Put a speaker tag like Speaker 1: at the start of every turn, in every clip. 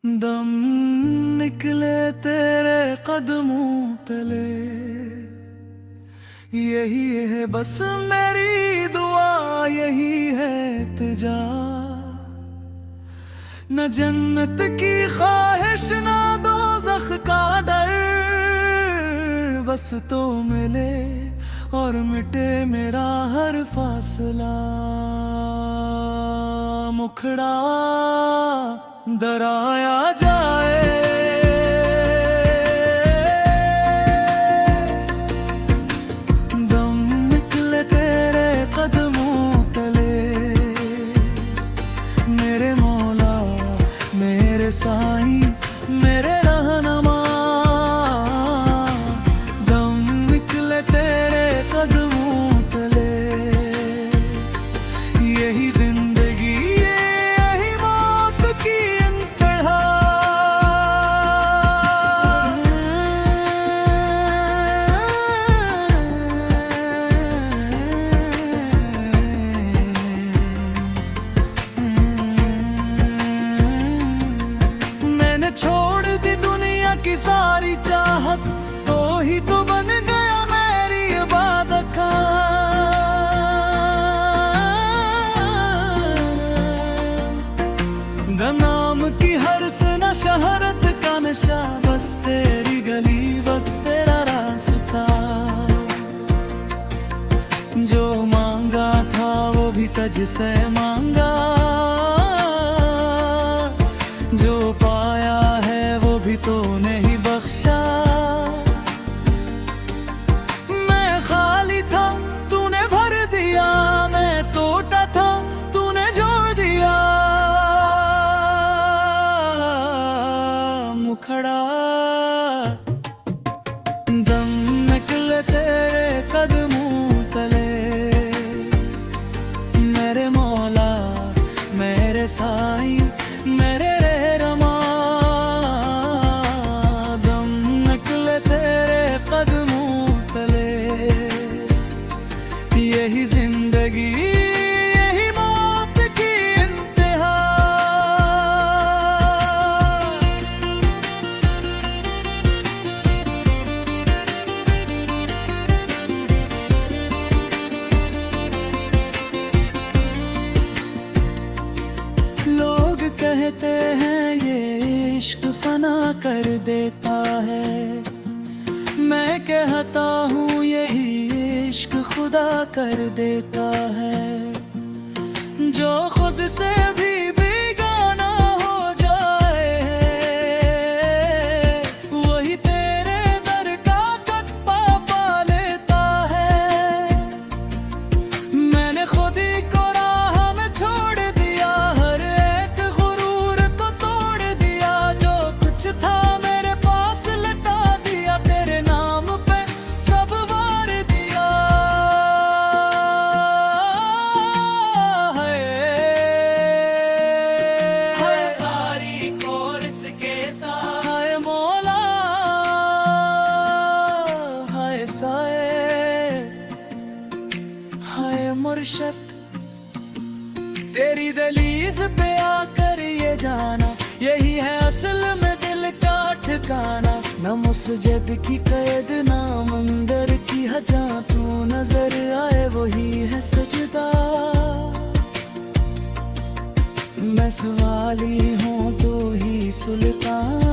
Speaker 1: दम निकले तेरे कदमों तले, यही है बस मेरी दुआ, यही है इल्तिजा। न जन्नत की ख्वाहिश ना दोज़ख का डर, बस तो मिले और मिटे मेरा हर फासला। मुखड़ा दराया जाए, दम निकले तेरे कदमों तले, मेरे मौला मेरे साईं मेरे रहनुमा। दम निकले तेरे कदमों तले, यही जिंदगी यही मौत की इंतहा। मैंने छोड़ दी दुनिया की सारी चाहत, तो ही तो बन गया मेरी इबादत का। नाम की हर्ष न शहरत का नशा, बस तेरी गली बस तेरा रास्ता। जो मांगा था वो भी तुझसे मांगा, जो पाया है वो भी तूने ही बख्शा। मैं खाली था तूने भर दिया, मैं टूटा था तूने जोड़ दिया। मुखड़ा दम निकले तेरे कदमों तले, मेरे मौला मेरे साईं मेरे रहनुमा। दम निकले तेरे कदमों तले, यही जिंदगी यही मौत की इंतहा। लोग कहते हैं ये इश्क फना कर देता है, मैं कहता हूँ यही इश्क खुदा कर देता है। जो खुद से भी बेगाना हो जाए, वही तेरे दर का कत्पा पा लेता है। मैंने खुद ही को राह में छोड़ दिया, हर एक गुरूर को तोड़ दिया। जो कुछ था मेरे पास लटा दिया, तेरे नाम पे सब वार दिया। है सारी कोर्स के साथ, हाय मौला हाय साए हाय मुर्शद। तेरी दलीज पे आकर ये जाना, यही है असल में दिल का ठिकाना। न मस्जिद की कैद ना मंदिर की हजा, तू नजर आए वही है सजदा। मैं सवाली हूँ तो ही सुल्तान,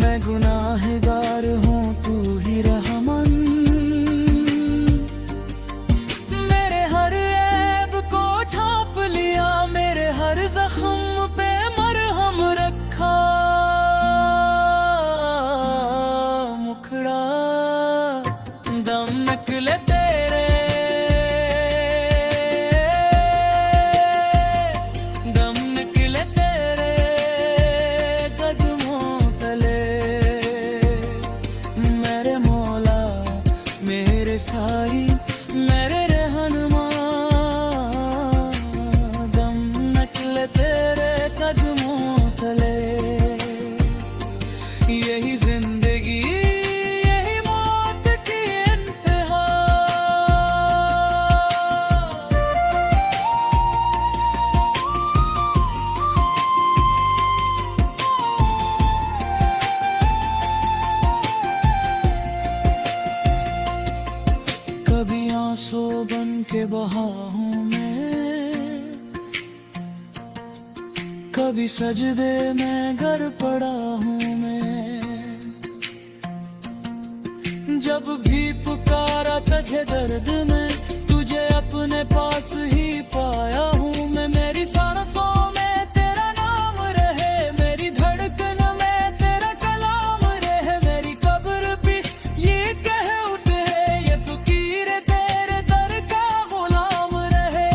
Speaker 1: मैं गुनाहगार हूँ तू ही रहमान। मेरे हर ऐब को ढांप लिया, मेरे हर जख्म पे मरहम रखा। मुखड़ा दम निकले तेरे, दम निकले तेरे कदमों तले। कभी सजदे में गर पड़ा हूँ मैं, जब भी पुकारा तुझे दर्द में, तुझे अपने पास ही पाया हूँ मैं। मेरी सांसों में तेरा नाम रहे, मेरी धड़कन में तेरा कलाम रहे, मेरी कब्र भी ये कह उठे ये फकीर तेरे दर का गुलाम रहे।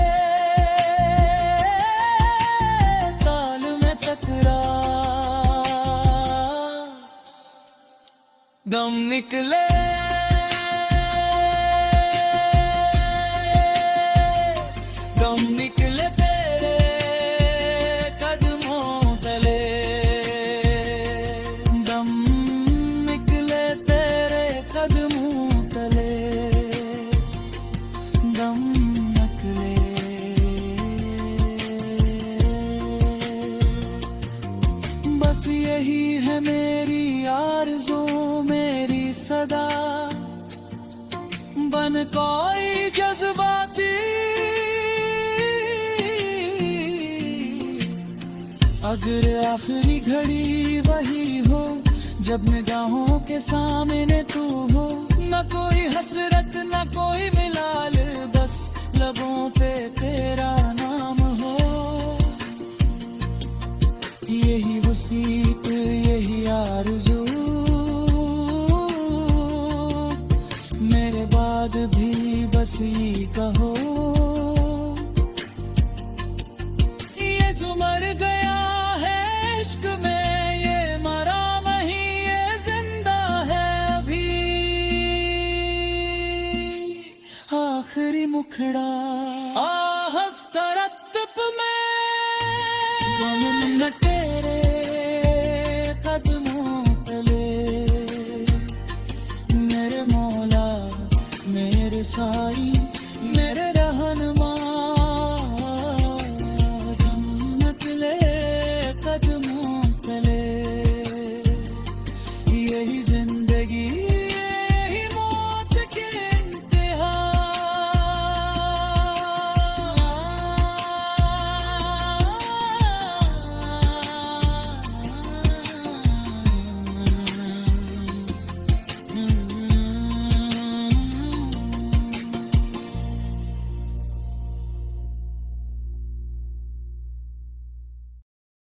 Speaker 1: ताल में टकरार दम निकले, दम निकले तेरे कदमों तले, दम निकले तेरे कदमों तले, दम निकले। बस यही है मेरी आरज़ू, मेरी सदा, बन कोई जज्बाती, अगर आखिरी घड़ी वही हो जब निगाहों के सामने तू हो, न कोई हसरत न कोई मिलाल, बस लबों पे तेरा नाम हो। यही वसीयत यही आरज़ू, मेरे बाद भी बस ये कहो, ये जो मर गया है इश्क में, ये मरा नहीं ये जिंदा है अभी। आखिरी मुखड़ा आहस्ता रत्ब में, गम न तेरे कदमों तले, मेरे मौला मेरे साई।